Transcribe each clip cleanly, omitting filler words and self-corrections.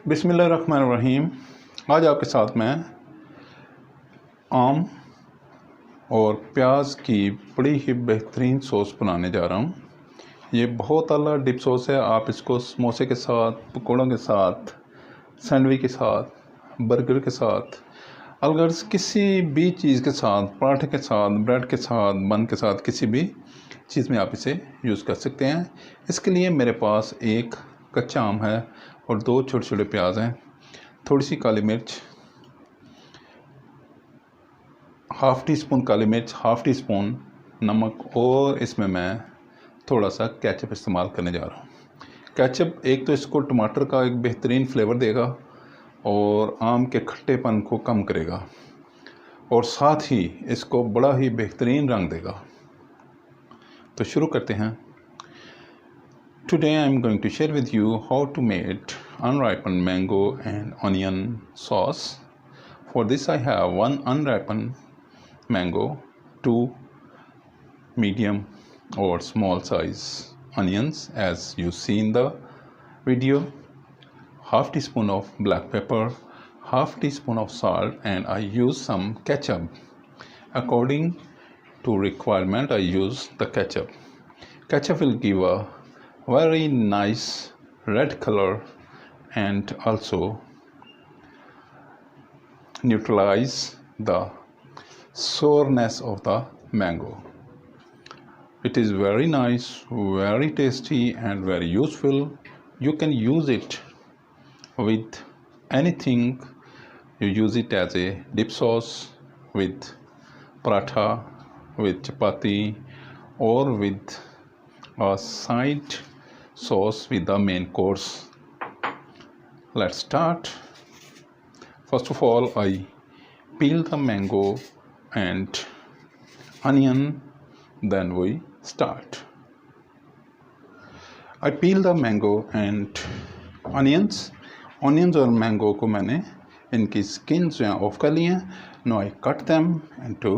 बिस्मिल्लाहिर्रहमानिर्रहीम। आज आपके साथ मैं आम और प्याज की बड़ी ही बेहतरीन सॉस बनाने जा रहा हूँ। ये बहुत आला डिप सॉस है। आप इसको समोसे के साथ, पकौड़ों के साथ, सैंडविच के साथ, बर्गर के साथ, अगर किसी भी चीज़ के साथ, पराठे के साथ, ब्रेड के साथ, बन के साथ, किसी भी चीज़ में आप इसे यूज़ कर सकते हैं। इसके लिए मेरे पास एक कच्चा आम है और 2 छोटे छोटे प्याज हैं, थोड़ी सी काली मिर्च, हाफ़ टी स्पून काली मिर्च, हाफ़ टी स्पून नमक, और इसमें मैं थोड़ा सा केचप इस्तेमाल करने जा रहा हूँ। केचप एक तो इसको टमाटर का एक बेहतरीन फ्लेवर देगा और आम के खट्टेपन को कम करेगा, और साथ ही इसको बड़ा ही बेहतरीन रंग देगा। तो शुरू करते हैं। Today I am going to share with you how to make unripened mango and onion sauce. For this I have 1 unripened mango, 2 medium or small size onions as you see in the video, half teaspoon of black pepper, half teaspoon of salt, and I use some ketchup. According to requirement I use the ketchup. Ketchup will give a very nice red color and also neutralize the sourness of the mango. It is very nice, very tasty and very useful. You can use it with anything. You use it as a dip sauce with paratha, with chapati, or with a side sauce with the main course. Let's start. First of all, I peel the mango and onion, then we start. I peel the mango and onions और mango को मैंने इनकी skins जो हैं of कर लिए हैं. Now I cut them into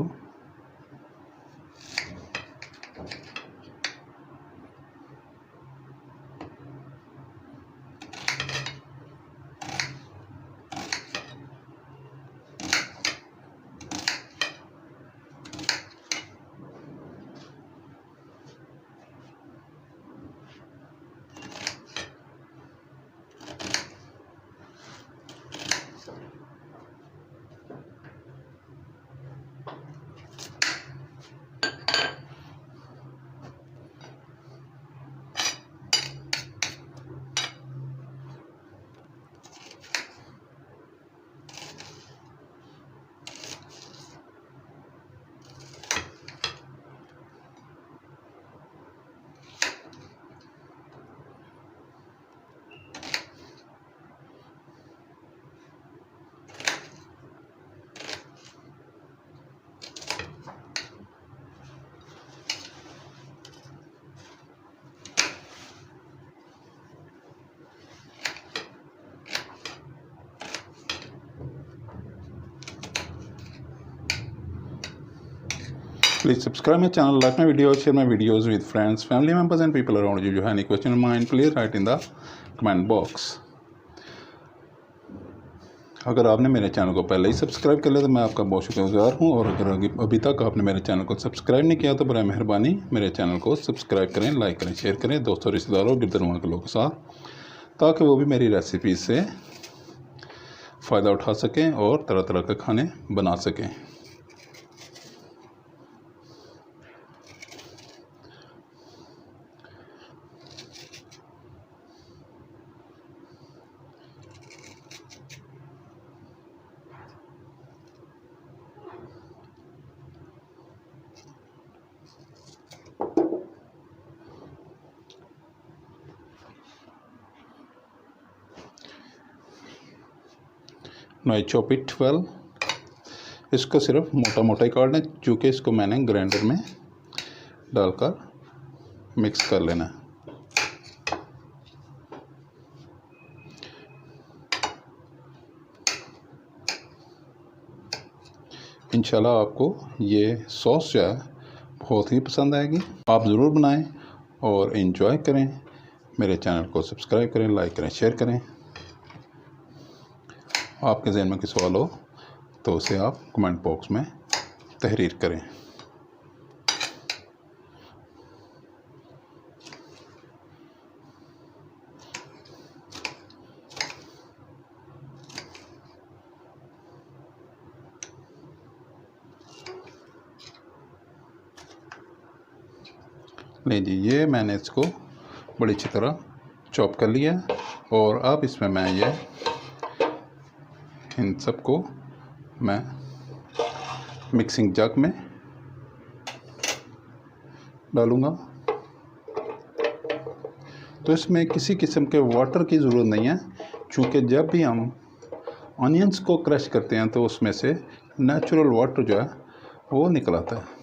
Please subscribe my channel, like my videos, share my videos with friends, family members and people around you. You have any question in mind, please write in the comment box. अगर आपने मेरे channel को पहले ही subscribe कर लिया तो मैं आपका बहुत शुक्रगुजार हूँ, और अगर अभी तक आपने मेरे चैनल को सब्सक्राइब नहीं किया तो बराए मेहरबानी मेरे चैनल को सब्सक्राइब करें, लाइक करें, शेयर करें दोस्तों, रिश्तेदारों, गिरदरुआ के लोगों के साथ, ताकि वो भी मेरी रेसिपी से फ़ायदा उठा सकें और तरह तरह के खाने बना सकें। Now I chop it well. इसको सिर्फ मोटा मोटा ही काटना है, चूँकि इसको मैंने ग्राइंडर में डालकर मिक्स कर लेना है। इंशाल्लाह आपको ये सॉस जो है बहुत ही पसंद आएगी। आप ज़रूर बनाएं और एंजॉय करें। मेरे चैनल को सब्सक्राइब करें, लाइक करें, शेयर करें। आपके जहन में कोई सवाल हो तो उसे आप कमेंट बॉक्स में तहरीर करें। लीजिए, ये मैंने इसको बड़ी अच्छी तरह चॉप कर लिया और अब इसमें मैं ये इन सबको मैं मिक्सिंग जग में डालूँगा। तो इसमें किसी किस्म के वाटर की ज़रूरत नहीं है, क्योंकि जब भी हम ऑनियंस को क्रश करते हैं तो उसमें से नेचुरल वाटर जो है वो निकल आता है।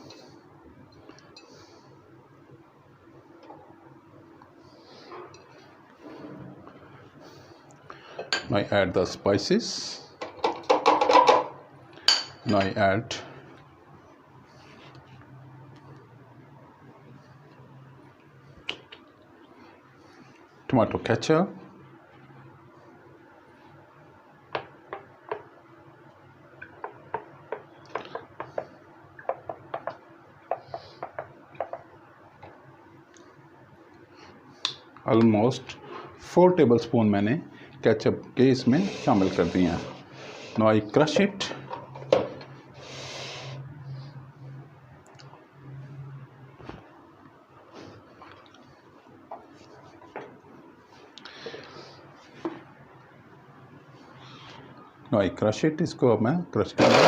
Now I add the spices. Now I add tomato ketchup. Almost 4 tablespoon मैंने केचप के इसमें शामिल कर दिए हैं। Now I crush it. Now I crush it. इसको अब मैं क्रश करूँगा।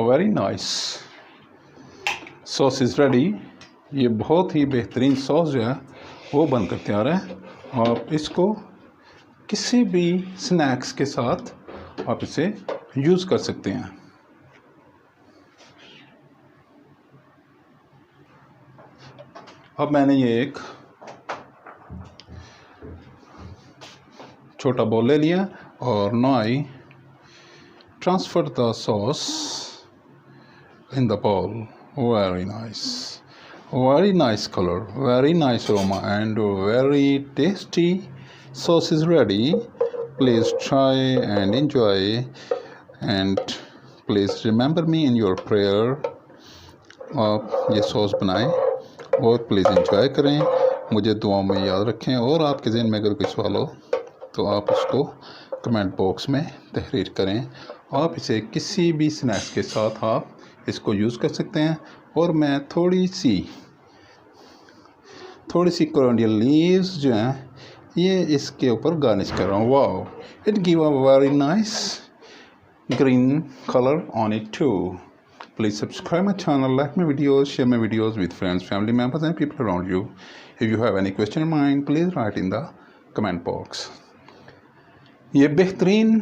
Very nice sauce is ready. ये बहुत ही बेहतरीन सॉस जो है वो बनकर तैयार है। आप इसको किसी भी स्नैक्स के साथ आप इसे यूज़ कर सकते हैं। अब मैंने ये एक छोटा बाउल ले लिया और now I transfer the sauce in the bowl. Very nice color, very nice aroma, and very tasty sauce is ready. Please try and enjoy, and please remember me in your prayer. आप ये sauce बनाएं और please enjoy करें, मुझे दुआओं में याद रखें। और आपके ज़हन में अगर कोई सवाल हो तो आप उसको कमेंट बॉक्स में तहरीर करें। आप इसे किसी भी स्नैक्स के साथ आप इसको यूज़ कर सकते हैं। और मैं थोड़ी सी कोरिएंडर लीव्स जो हैं ये इसके ऊपर गार्निश कर रहा हूँ। Wow, it give a very nice green color on it too. Please subscribe my channel, like my videos, share my videos with friends, family members and people around you. If you have any question in mind, please write in the comment box. ये बेहतरीन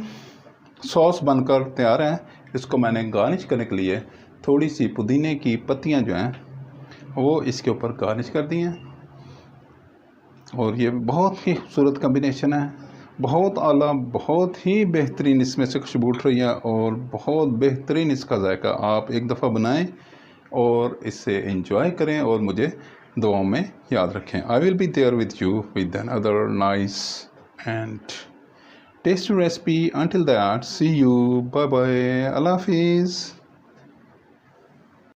sauce बनकर तैयार है। इसको मैंने garnish करने के लिए थोड़ी सी पुदीने की पत्तियां जो हैं वो इसके ऊपर गार्निश कर दी हैं। और ये बहुत ही खूबसूरत कॉम्बिनेशन है, बहुत आला, बहुत ही बेहतरीन इसमें से खुशबू उठ रही है और बहुत बेहतरीन इसका जायका। आप एक दफ़ा बनाएं और इससे एंजॉय करें और मुझे दुआओं में याद रखें। I will be there with you with another nice and tasty recipe. Until that, see you. Bye bye. Allah Hafiz.